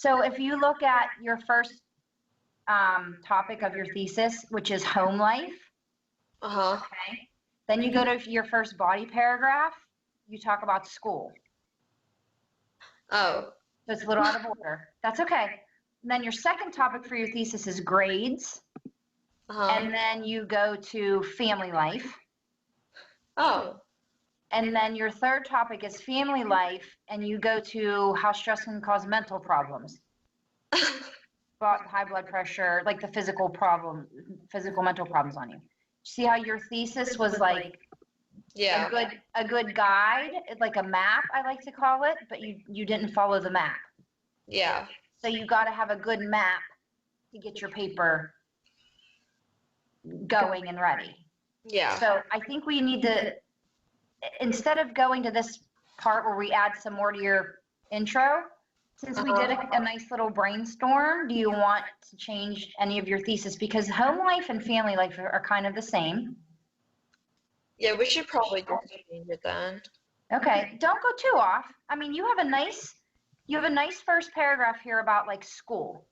So if you look at your first topic of your thesis, which is home life, okay, then you go to your first body paragraph, you talk about school. Oh. So it's a little out of order. That's okay. And then your second topic for your thesis is grades. And then you go to family life. Oh. And then your third topic is family life, and you go to how stress can cause mental problems. High blood pressure, like the physical mental problems on you. See how your thesis was like a good guide, like a map, I like to call it, but you didn't follow the map. Yeah. So you got to have a good map to get your paper going and ready. Yeah. So I think we need to, instead of going to this part where we add some more to your intro, since we did a nice little brainstorm, do you want to change any of your thesis? Because home life and family life are kind of the same. Yeah, we should probably just change it then. Okay, don't go too off. I mean, you have a nice first paragraph here about like school.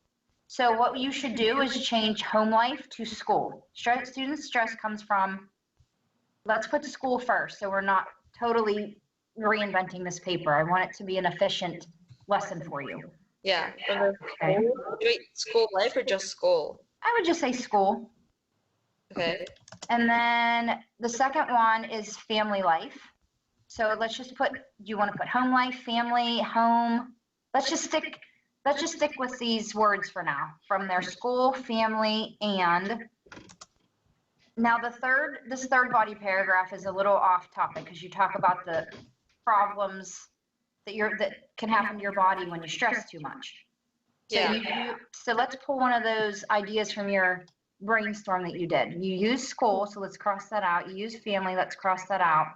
So what you should do is change home life to school. Student stress comes from, let's put school first, so we're not totally reinventing this paper. I want it to be an efficient lesson for you. Yeah. Okay. Wait, school life or just school? I would just say school. Okay. And then the second one is family life. So let's just put, do you want to put home life, family, home? Let's just stick with these words for now. From their school, family, and now this third body paragraph is a little off topic because you talk about the problems that can happen to your body when you stress too much. So let's pull one of those ideas from your brainstorm that you did. You use school, so let's cross that out. You use family, let's cross that out.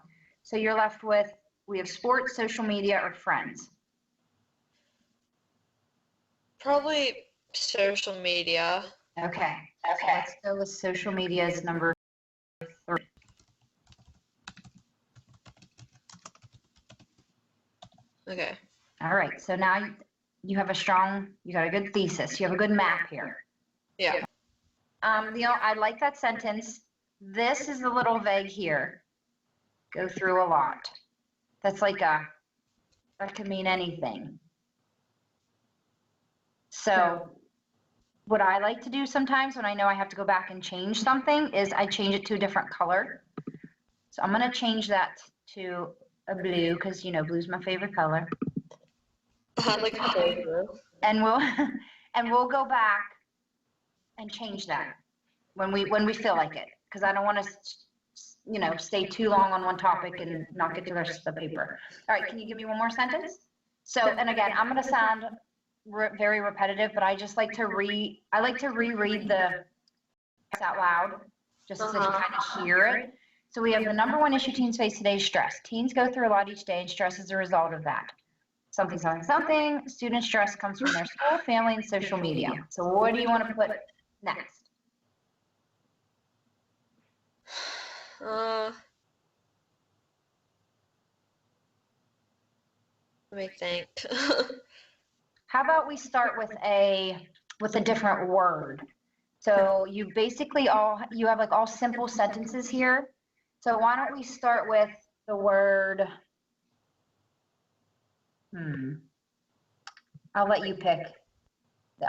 So you're left with, we have sports, social media, or friends. Probably social media. Okay. Let's go with social media as number 3. Okay. All right. So now you got a good thesis. You have a good map here. Yeah. I like that sentence. This is a little vague here. Go through a lot. That's like that could mean anything. So what I like to do sometimes when I know I have to go back and change something is I change it to a different color. So I'm going to change that to a blue because, blue's my favorite color. I like blue. And we'll go back and change that when we feel like it, because I don't want to stay too long on one topic and not get to the rest of the paper. All right, can you give me one more sentence? So, and again, I'm going to sound very repetitive, but I just like to reread the text out loud just so you kind of hear it. So we have the number one issue teens face today is stress. Teens go through a lot each day, and stress is a result of that. Something. Student stress comes from their school, family, and social media. So what do you want to put next? Let me think. How about we start with a different word? So you basically you have like all simple sentences here. So why don't we start with the word, I'll let you pick.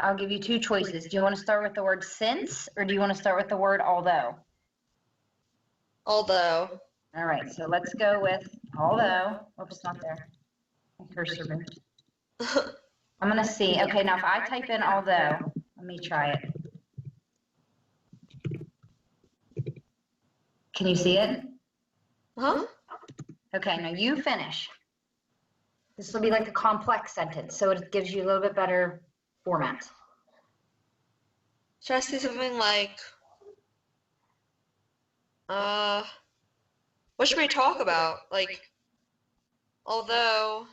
I'll give you 2 choices. Do you want to start with the word since, or do you want to start with the word although? Although. All right, so let's go with although. Oops, not there. My cursor moved. I'm going to see. Okay, now if I type in although, let me try it. Can you see it? Huh? Okay, now you finish. This will be like a complex sentence, so it gives you a little bit better format. Should I say something like, what should we talk about? Like, although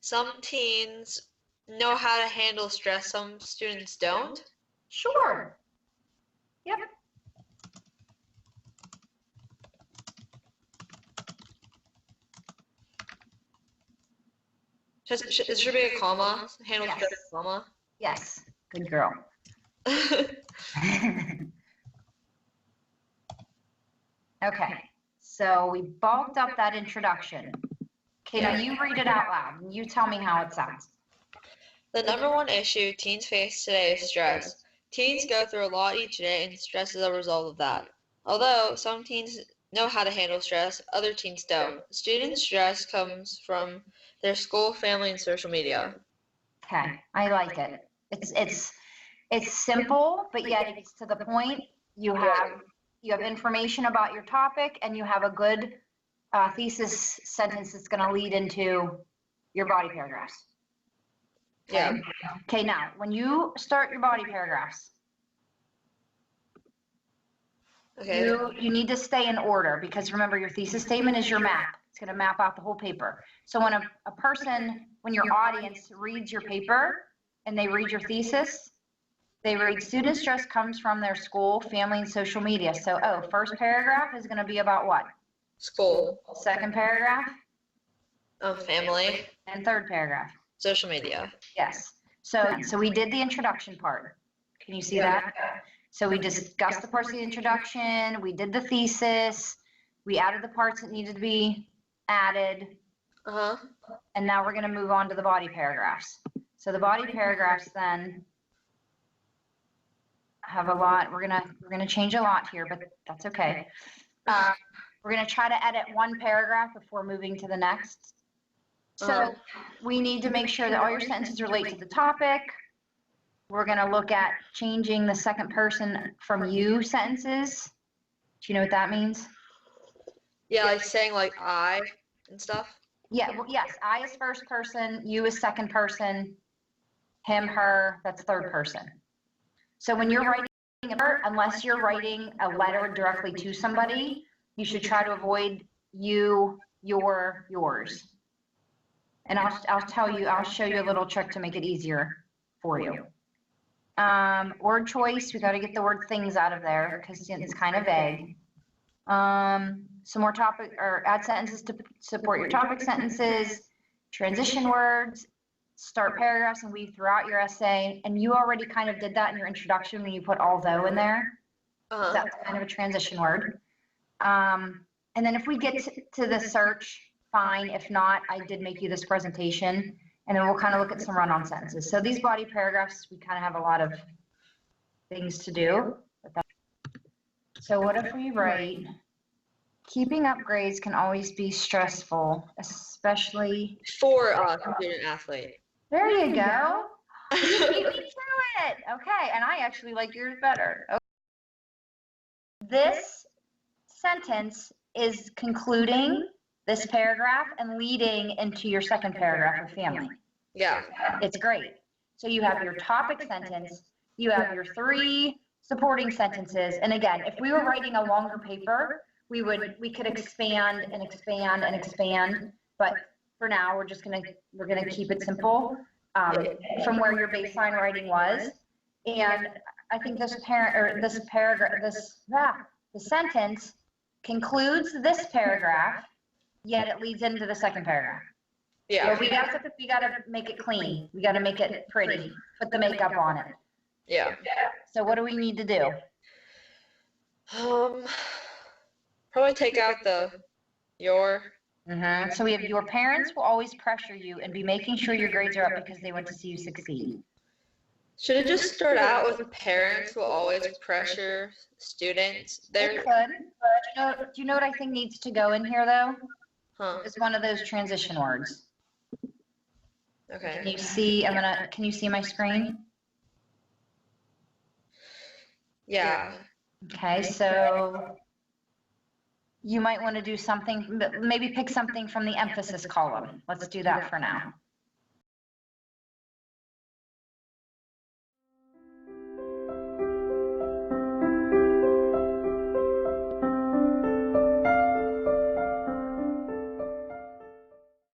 some teens know how to handle stress, some students don't. Sure. Yep. It should be a comma. Handle Yes. stress, comma. Yes, good girl. Okay, so we bulked up that introduction. Okay, now you read it out loud and you tell me how it sounds. The number one issue teens face today is stress. Teens go through a lot each day, and stress is a result of that. Although some teens know how to handle stress, other teens don't. Student stress comes from their school, family, and social media. Okay, I like it. It's simple, but yet it's to the point. You have information about your topic, and you have a good thesis sentence that's going to lead into your body paragraphs. Okay? Yeah. Okay, now when you start your body paragraphs, Okay. you need to stay in order, because remember, your thesis statement is your map. It's going to map out the whole paper. So when a person, when your audience reads your paper and they read your thesis, they read student stress comes from their school, family, and social media. So, first paragraph is going to be about what? School. Second paragraph? Family. And third paragraph? Social media. Yes. So we did the introduction part. Can you see that? So we discussed the parts of the introduction, we did the thesis, we added the parts that needed to be added, Uh-huh. and now we're going to move on to the body paragraphs. So the body paragraphs then have a lot. We're gonna change a lot here, but that's okay. We're gonna try to edit one paragraph before moving to the next. So we need to make sure that all your sentences relate to the topic. We're gonna look at changing the second person from you sentences. Do you know what that means? Yeah, like saying like I and stuff. Yeah, well, yes, I is first person, you is second person, him, her, that's third person. So when you're writing, unless you're writing a letter directly to somebody, you should try to avoid you, your, yours. And I'll show you a little trick to make it easier for you. Word choice, we got to get the word things out of there because it's kind of vague. Some more topic, or add sentences to support your topic sentences, transition words, start paragraphs and weave throughout your essay. And you already kind of did that in your introduction when you put although in there. So that's kind of a transition word. And then if we get to the search, fine. If not, I did make you this presentation, and then we'll kind of look at some run-on sentences. So these body paragraphs, we kind of have a lot of things to do. So what if we write, keeping up grades can always be stressful, especially for a student athlete. There you go. You beat me to it. Okay, and I actually like yours better. Okay. This sentence is concluding this paragraph and leading into your second paragraph of family. Yeah. It's great. So you have your topic sentence, you have your 3 supporting sentences, and again, if we were writing a longer paper, we could expand and expand and expand, but for now we're gonna keep it simple from where your baseline writing was. And I think the sentence concludes this paragraph, yet it leads into the second paragraph. Yeah. So we gotta make it clean. We gotta make it pretty. Put the makeup on it. Yeah. So what do we need to do? Probably take out the your. So we have your parents will always pressure you and be making sure your grades are up because they want to see you succeed. Should it just start out with parents will always pressure students? It could. Do you know what I think needs to go in here though? Huh. It's one of those transition words. Okay. Can you see my screen? Yeah. Okay, so you might want to do something, maybe pick something from the emphasis column. Let's do that for now.